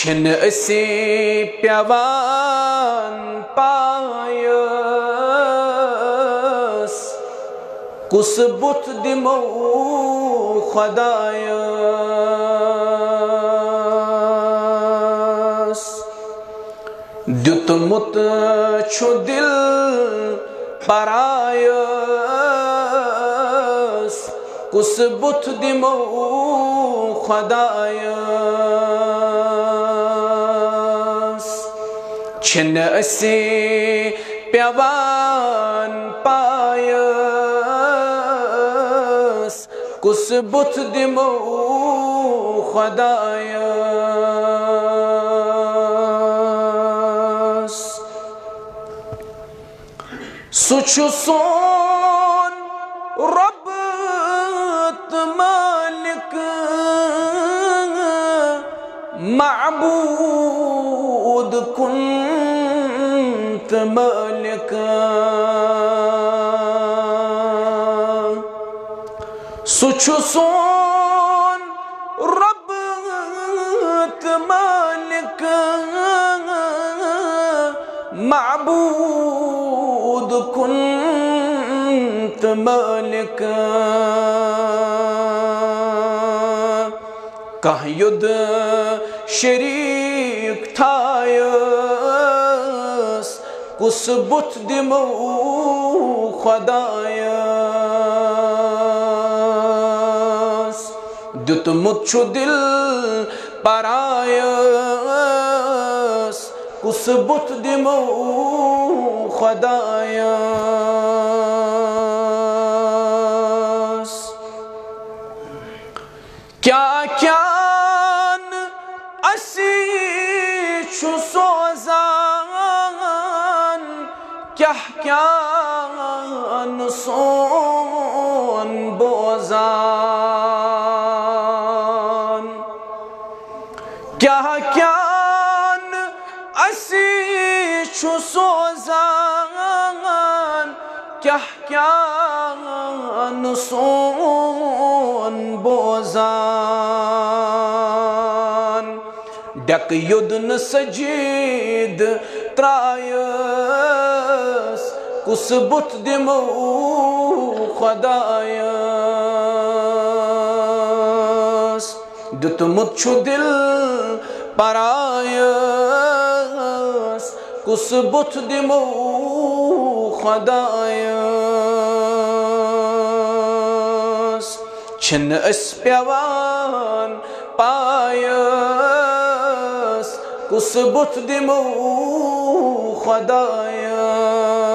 छिन असी प्यवान पायस कुस बुत दिमो खुदायस द्युतमुत छु दिल परायस कुस बुत दिमो खुदायस छिन असी प्यवान पायस कुस बुत दिमो खुदायस सुछु सोन रब मालिक माबूद कुंत मालिक सुछु सोन रब मालिक माबूद कुंत मालिक कह युद्ध शरीक थायस कुस बुत दिमो खुदायस द्युतमुत छु दिल परायस कुस बुत दिमो खुदायस क्या क्या असी छु सोजान क्या क्या सोन बोजान क्या क्या असी छु सोजान क्या क्या सोन बोजान डक युद्ध सजीद त्रायस कुस बुत दिमो खुदायस द्युतमुत छु दिल परायस कुस बुत दिमो खुदायस छिन अस प्यवान पायस कुस बुत दिमो खुदायस